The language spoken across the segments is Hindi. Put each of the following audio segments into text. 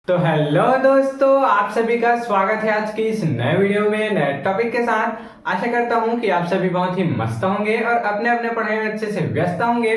तो हेलो दोस्तों, आप सभी का स्वागत है आज की इस नए वीडियो में नए टॉपिक के साथ। आशा करता हूं कि आप सभी बहुत ही मस्त होंगे और अपने अपने पढ़ाई में अच्छे से व्यस्त होंगे।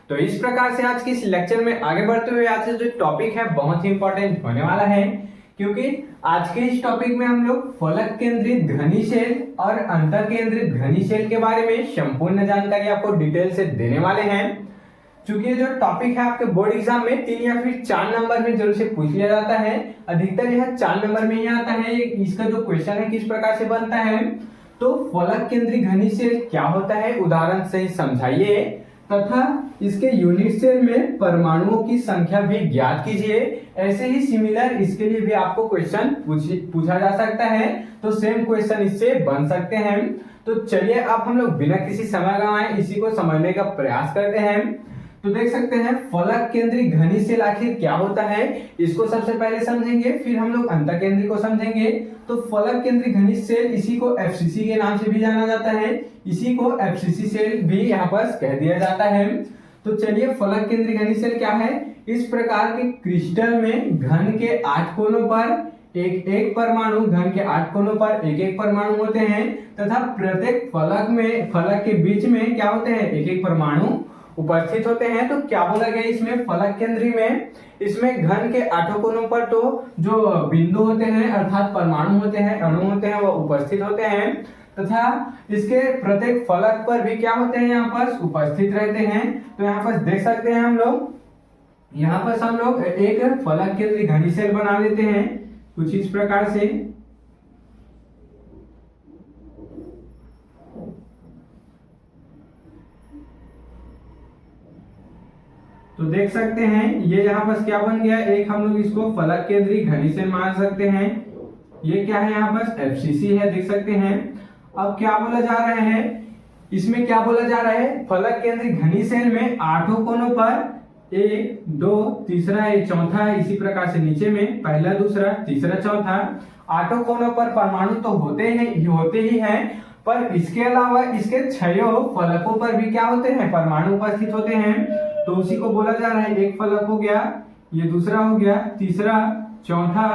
तो इस प्रकार से आज की इस लेक्चर में आगे बढ़ते हुए आज से जो टॉपिक है बहुत ही इंपॉर्टेंट होने वाला है, क्योंकि आज के इस टॉपिक में हम लोग फलक केंद्रित घनीशेल और अंतर केंद्रित घनीशेल के बारे में संपूर्ण जानकारी आपको डिटेल से देने वाले हैं। चूंकि जो टॉपिक है आपके बोर्ड एग्जाम में 3 या फिर 4 नंबर में जरूर से पूछ लिया जाता है, अधिकतर यह 4 नंबर में ही आता है। इसका जो क्वेश्चन है किस प्रकार से बनता है, तो फलक केंद्रीय घनीशेल क्या होता है उदाहरण से ही समझाइए, तथा इसके यूनिट सेल में परमाणुओं की संख्या भी ज्ञात कीजिए। ऐसे ही सिमिलर इसके लिए भी आपको क्वेश्चन पूछा जा सकता है, तो सेम क्वेश्चन इससे बन सकते हैं। तो चलिए अब हम लोग बिना किसी समय गंवाए इसी को समझने का प्रयास करते हैं। तो देख सकते हैं फलक केंद्रीय घनीशेल आखिर क्या होता है, इसको सबसे पहले समझेंगे, फिर हम लोग अंतर केंद्रीय को समझेंगे। तो फलक केंद्रीय घनीशेल इसी को एफसीसी के नाम से भी जाना जाता है, इसी को एफसीसी सेल भी यहाँ पर कह दिया जाता है। तो चलिए फलक केंद्रीय घनीशेल क्या है। इस प्रकार के क्रिस्टल में घन के 8 कोनों पर एक एक परमाणु, घन के 8 कोनों पर एक एक परमाणु होते हैं, तथा प्रत्येक फलक के बीच में क्या होते हैं, एक एक परमाणु उपस्थित होते हैं। तो क्या बोला गया इसमें फलक केंद्रीय में, इसमें घन के 8 कोनों पर तो जो बिंदु होते हैं अर्थात परमाणु होते हैं, अणु होते हैं, वो उपस्थित होते हैं, तथा इसके प्रत्येक फलक पर भी क्या होते हैं, यहाँ पर उपस्थित रहते हैं। तो यहाँ पर देख सकते हैं हम लोग, यहाँ पर हम लोग एक फलक केंद्रीय घनीशेल बना लेते हैं कुछ इस प्रकार से। तो देख सकते हैं ये यहाँ पर क्या बन गया, एक हम लोग इसको फलक केंद्रीय घनीशेल मान सकते हैं। ये क्या है, यहाँ पर एफसीसी है, देख सकते हैं। अब क्या बोला जा रहा है, इसमें क्या बोला जा रहा है, फलक केंद्रीय घनीशेल में 8 कोनों पर 1 2 तीसरा एक चौथा है, इसी प्रकार से नीचे में पहला दूसरा तीसरा चौथा 8 कोनों पर परमाणु तो होते ही हैं, पर इसके अलावा इसके 6 फलकों पर भी क्या होते हैं, परमाणु उपस्थित होते हैं। तो उसी को बोला जा रहा है, एक फलक हो गया, ये दूसरा हो गया, तीसरा, चौथा,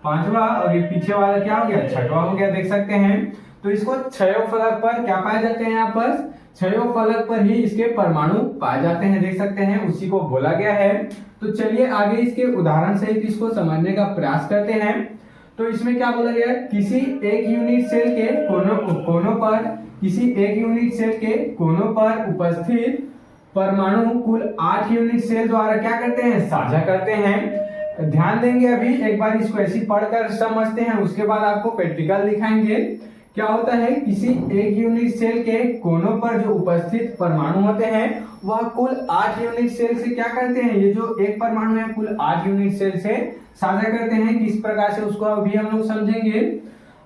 पांचवा और ये पीछे वाला क्या हो गया, छठवां हो गया, देख सकते हैं। तो इसको 6 फलक पर क्या पाए जाते हैं, यहाँ पर 6 फलक पर ही इसके परमाणु पाए जाते हैं, देख सकते हैं, उसी को बोला गया है। तो चलिए आगे इसके उदाहरण सहित इसको समझने का प्रयास करते हैं। तो इसमें क्या बोला गया, किसी एक यूनिट सेल के कोनों पर उपस्थित परमाणु कुल 8 यूनिट सेल द्वारा क्या करते हैं, साझा करते हैं। ध्यान देंगे, अभी एक बार इसको ऐसी पढ़कर समझते हैं, उसके बाद आपको प्रैक्टिकल दिखाएंगे। क्या होता है, किसी एक यूनिट सेल के कोनों पर जो उपस्थित परमाणु होते हैं वह कुल 8 यूनिट सेल से क्या करते हैं, ये जो एक परमाणु है कुल 8 यूनिट सेल से साझा करते हैं। किस प्रकार से उसको अभी हम लोग समझेंगे।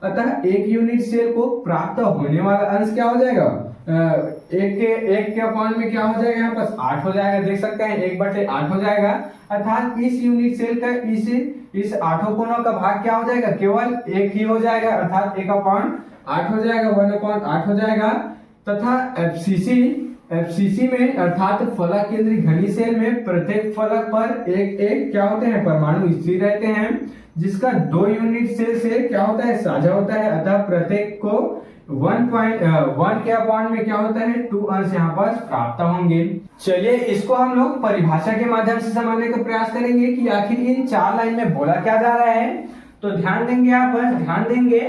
अतः एक यूनिट सेल को प्राप्त होने वाला अंश क्या हो जाएगा, एक के अपॉन में क्या हो जाएगा, यहाँ पर 8 हो जाएगा, देख सकते हैं 1/8 हो जाएगा। अर्थात इस यूनिट सेल का इस 8 कोनों का भाग क्या हो जाएगा, केवल 1 ही हो जाएगा, अर्थात 1/8 हो जाएगा, 1/8 हो जाएगा। तथा एफसीसी में अर्थात फलक केंद्रीय घनीशेल में प्रत्येक फलक पर एक एक क्या होते हैं, परमाणु स्थिर रहते हैं, जिसका 2 यूनिट सेल से क्या होता है, साझा होता है। अतः प्रत्येक को 1 के अपॉन में क्या होता है, 2 अंश यहाँ पर प्राप्त होंगे। चलिए इसको हम लोग परिभाषा के माध्यम से समझने का प्रयास करेंगे कि आखिर इन 4 लाइन में बोला क्या जा रहा है। तो ध्यान देंगे, यहाँ पर ध्यान देंगे,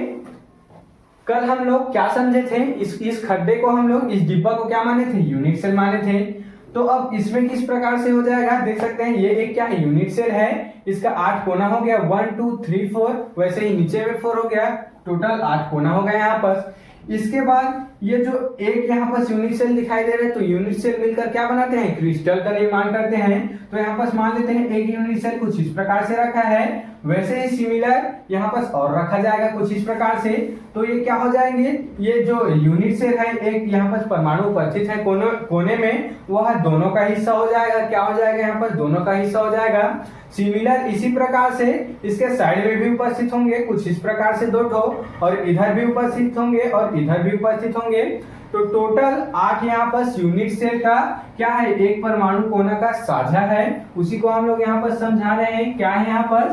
कल हम लोग क्या समझे थे, इस खड्डे को हम लोग, इस डिब्बा को क्या माने थे, यूनिट सेल माने थे। तो अब इसमें किस प्रकार से हो जाएगा, देख सकते हैं ये एक क्या है, यूनिट सेल है, इसका 8 कोना हो गया, 1 2 3 4, वैसे ही नीचे में 4 हो गया, टोटल 8 कोना हो गया यहाँ पर। इसके बाद ये जो एक यहाँ पर यूनिट सेल दिखाई दे रहे हैं, तो यूनिट सेल मिलकर क्या बनाते हैं, क्रिस्टल का निर्माण करते हैं। तो यहाँ पर मान लेते हैं एक यूनिट सेल कुछ इस प्रकार से रखा है, वैसे ही सिमिलर यहाँ पर और रखा जाएगा कुछ इस प्रकार से। तो ये क्या हो जाएंगे, ये जो यूनिट सेल है, एक यहाँ पर परमाणु उपस्थित है कोने में, वह दोनों का हिस्सा हो जाएगा, क्या हो जाएगा, यहाँ पर दोनों का हिस्सा हो जाएगा। सिमिलर इसी प्रकार से इसके साइड में भी उपस्थित होंगे कुछ इस प्रकार से 2 ठो, और इधर भी उपस्थित होंगे और इधर भी उपस्थित होंगे। तो टोटल 8 यहाँ पर यूनिट सेल का क्या है, एक परमाणु कोना का साझा है, उसी को हम लोग यहाँ पर समझा रहे हैं। क्या है यहाँ पर,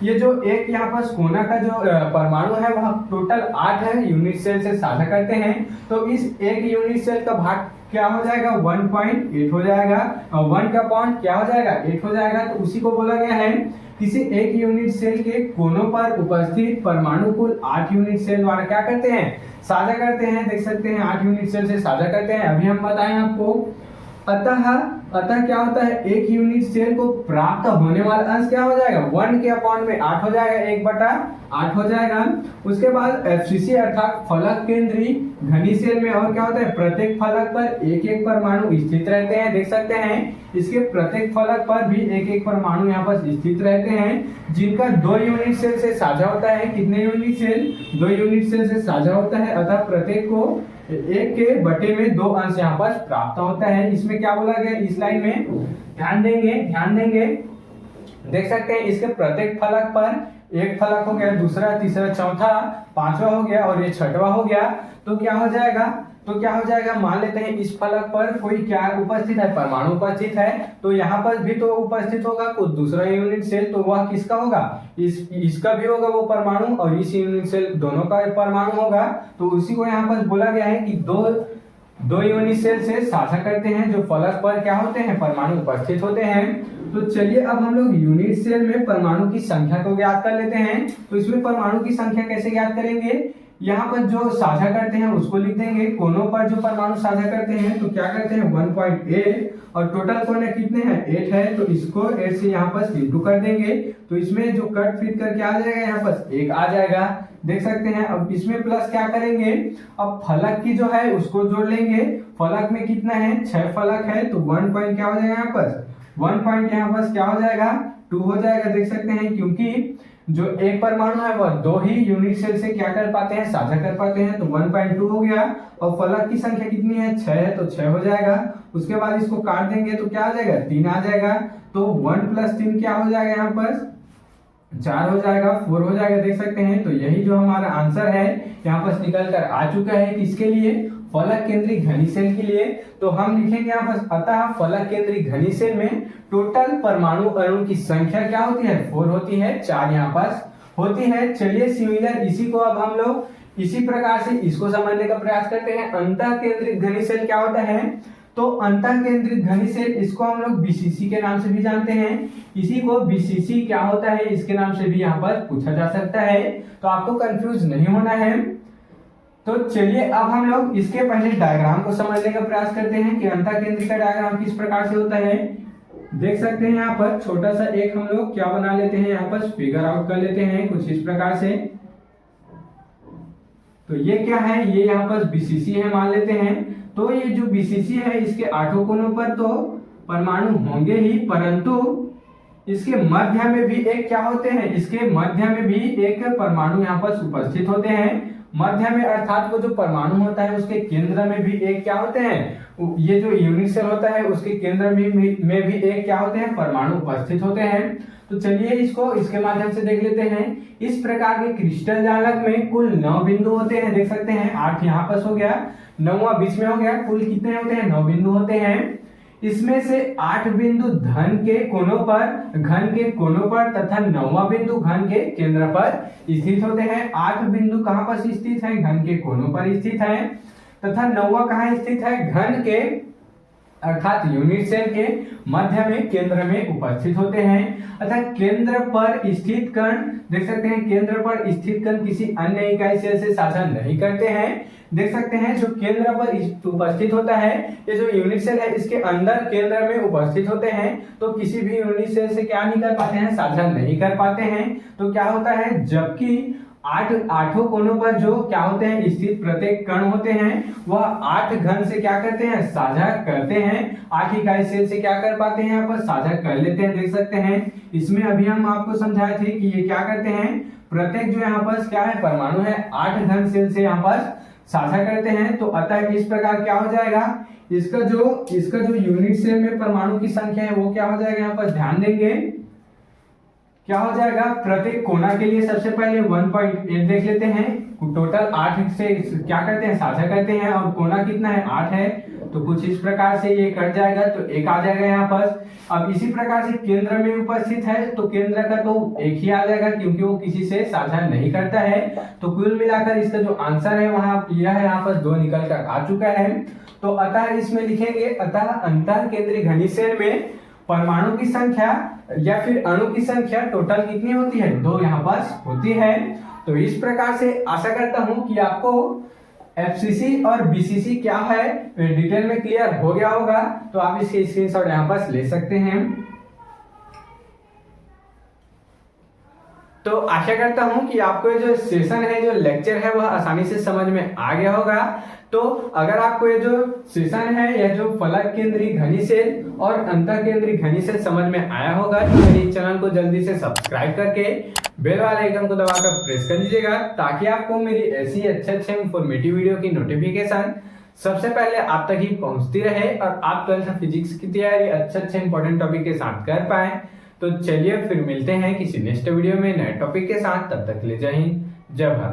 ये जो एक यहाँ पर कोना का जो परमाणु है वह टोटल 8 है, यूनिट सेल से साझा करते हैं। तो इस एक यूनिट सेल का भाग क्या हो जाएगा 1.8 हो जाएगा, और 1 का पॉइंट क्या हो जाएगा 8 हो जाएगा। तो उसी को बोला गया है किसी एक यूनिट सेल के कोनों पर उपस्थित परमाणु कुल 8 यूनिट सेल द्वारा क्या करते हैं, साझा करते हैं। देख सकते हैं 8 यूनिट सेल से साझा करते हैं। अभी हम बताएं आपको, अतः क्या होता है, एक यूनिट सेल को प्राप्त होने वाला अंश क्या हो जाएगा 1 के अपॉइंट में 8 हो जाएगा, 1/8 हो जाएगा। उसके बाद एफसीसी अर्थात फलक केंद्री घनी सेल में और क्या होता है, प्रत्येक फलक पर एक एक परमाणु स्थित रहते हैं। देख सकते हैं इसके प्रत्येक फलक पर भी एक एक परमाणु यहाँ पर स्थित रहते हैं, जिनका 2 यूनिट सेल से साझा होता है। कितने यूनिट सेल, 2 यूनिट सेल से साझा होता है। अतः प्रत्येक को 1 के बटे में 2 अंश यहाँ पर प्राप्त होता है। इसमें क्या बोला गया इस लाइन में, ध्यान देंगे देख सकते हैं इसके प्रत्येक फलक पर एक फलक हो गया, दूसरा, तीसरा, चौथा, 5वां हो गया और ये 6वां हो गया। तो क्या हो जाएगा, मान लेते हैं इस फलक पर कोई क्या उपस्थित है, परमाणु उपस्थित है। तो यहाँ पर भी तो उपस्थित होगा कुछ दूसरा यूनिट सेल, तो वह किसका होगा, इसका भी होगा वो परमाणु, और इस यूनिट सेल दोनों का परमाणु होगा। तो उसी को यहाँ पर बोला गया है कि दो यूनिट सेल से साझा करते हैं, जो फलक पर क्या होते हैं, परमाणु उपस्थित होते हैं। तो चलिए अब हम लोग यूनिट सेल में परमाणु की संख्या को ज्ञात कर लेते हैं। तो इसमें परमाणु की संख्या कैसे ज्ञात करेंगे, यहाँ पर जो साझा करते हैं उसको लिख देंगे, कोनों पर जो परमाणु साझा करते हैं तो क्या करते हैं 1.8, और टोटल कोने कितने हैं 8 है, तो इसको 8 से यहाँ पर इंटू कर देंगे। तो इसमें जो कट फिट करके आ जाएगा यहाँ पर 1 आ जाएगा। देख सकते हैं अब इसमें प्लस क्या करेंगे, अब फलक की जो है उसको जोड़ लेंगे। फलक में कितना है 6 फलक है, तो 1 पॉइंट क्या हो जाएगा यहाँ पर 1 पॉइंट यहाँ पर क्या हो जाएगा 2 हो जाएगा। देख सकते हैं क्योंकि जो एक परमाणु है वह 2 ही यूनिट सेल से क्या कर पाते हैं, साझा कर पाते हैं। तो 1.2 हो गया, और फलक की संख्या कितनी है 6 है, तो 6 हो जाएगा। उसके बाद इसको काट देंगे तो क्या आ जाएगा 3 आ जाएगा। तो 1 + 3 क्या हो जाएगा यहाँ पर 4 हो जाएगा, 4 हो जाएगा। देख सकते हैं तो यही जो हमारा आंसर है यहाँ पर निकल कर आ चुका है। किसके लिए, फलक केंद्रीय घनी सेल के लिए। तो हम लिखेंगे यहाँ पर, अतः फलक केंद्रीय घनी सेल में टोटल परमाणु अणु की संख्या क्या होती है 4 होती है, 4 यहाँ पर होती है। चलिए सिमिलर इसी को अब हम लोग इसी प्रकार से इसको समझने का प्रयास करते हैं। अंतः केंद्रित घनी सेल क्या होता है, तो अंतः केंद्रित घनी सेल इसको हम लोग बीसीसी के नाम से भी जानते हैं। इसी को बीसीसी क्या होता है इसके नाम से भी यहाँ पर पूछा जा सकता है, तो आपको कंफ्यूज नहीं होना है। तो चलिए अब हम लोग इसके पहले डायग्राम को समझने का प्रयास करते हैं कि अंतः केंद्रित का डायग्राम किस प्रकार से होता है। देख सकते हैं यहाँ पर छोटा सा एक हम लोग क्या बना लेते हैं, यहाँ पर फिगर आउट कर लेते हैं कुछ इस प्रकार से। तो ये क्या है, ये यहाँ पर बीसीसी है मान लेते हैं। तो ये जो बीसीसी है इसके 8 कोनों पर तो परमाणु होंगे ही, परंतु इसके मध्य में भी एक क्या होते हैं, इसके मध्य में भी एक परमाणु यहाँ पर उपस्थित होते हैं। मध्य में अर्थात वो जो परमाणु होता है उसके केंद्र में भी एक क्या होते हैं, ये जो यूनिट सेल होता है उसके केंद्र में भी एक क्या होते हैं, परमाणु उपस्थित होते हैं। तो चलिए इसको इसके माध्यम से देख लेते हैं। इस प्रकार के क्रिस्टल जालक में कुल 9 बिंदु होते हैं। देख सकते हैं 8 यहाँ पर हो गया, 9वां बीच में हो गया, कुल कितने होते हैं 9 बिंदु होते हैं। इसमें से 8 बिंदु घन के कोनों पर तथा 9वां बिंदु घन के केंद्र पर स्थित होते हैं। 8 बिंदु कहां पर स्थित है, घन के कोनों पर स्थित है, तथा 9वां कहां स्थित है, घन के अर्थात यूनिट सेल के मध्य में केंद्र में उपस्थित होते हैं। अतः केंद्र पर स्थित कण देख सकते हैं, केंद्र पर स्थित कण किसी अन्य इकाई सेल से साझा नहीं करते हैं। देख सकते हैं जो केंद्र पर उपस्थित होता है, ये जो यूनिट सेल है इसके अंदर केंद्र में उपस्थित होते हैं, तो किसी भी यूनिट सेल से क्या नहीं कर पाते हैं, साझा नहीं कर पाते हैं। तो क्या होता है, जबकि 8 कोनों पर जो क्या होते हैं स्थित प्रत्येक कण होते हैं वह 8 घन से क्या करते हैं, साझा करते हैं। 8 इकाई सेल से क्या कर पाते हैं, यहाँ पर साझा कर लेते हैं। देख सकते हैं इसमें अभी हम आपको समझाए थे कि ये क्या करते हैं, प्रत्येक जो यहाँ पर क्या है परमाणु है 8 घन सेल से यहाँ पर साझा करते हैं। तो अतः इस प्रकार क्या हो जाएगा, इसका जो यूनिट सेल में परमाणु की संख्या है वो क्या हो जाएगा, यहाँ पर ध्यान देंगे क्या हो जाएगा, प्रत्येक कोना के लिए सबसे पहले 1.8 देख लेते हैं। टोटल 8 से क्या करते हैं, साझा करते हैं, और कोना कितना है 8 है, तो कुछ इस प्रकार से ये कट जाएगा, तो एक आ जाएगा यहाँ पर। अब इसी प्रकार से केंद्र में उपस्थित है तो केंद्र का तो एक ही आ जाएगा क्योंकि वो किसी से साझा नहीं करता है। तो कुल मिलाकर इसका जो आंसर है वहां यह है, यहाँ पर 2 निकल कर आ चुका है। तो अतः इसमें लिखेंगे, अतः अंतः केंद्रीय घनीसेल में परमाणु की संख्या या फिर अणु की संख्या टोटल कितनी होती है, 2 यहाँ पर होती है। तो इस प्रकार से आशा करता हूं कि आपको एफसीसी और बीसीसी क्या है डिटेल में क्लियर हो गया होगा। तो आप इसके स्क्रीनशॉट यहाँ पर ले सकते हैं। तो आशा करता हूं कि आपको ये जो सेशन है, जो लेक्चर है, वह आसानी से समझ में आ गया होगा। तो अगर आपको ये जो सेशन है या जो फलक केंद्रीय घनीसेल और अंतर केंद्रीय घनीसेल समझ में आया होगा तो मेरे चैनल को जल्दी से सब्सक्राइब करके बेल वाले आइकन को दबाकर प्रेस कर लीजिएगा ताकि आपको मेरी ऐसी अच्छे इंफॉर्मेटिव वीडियो की नोटिफिकेशन सबसे पहले आप तक ही पहुंचती रहे और आप 12th फिजिक्स की तैयारी अच्छे इंपॉर्टेंट टॉपिक के साथ कर पाए। तो चलिए फिर मिलते हैं किसी नेक्स्ट वीडियो में नए टॉपिक के साथ। तब तक ले जय हिंद, जय भारत।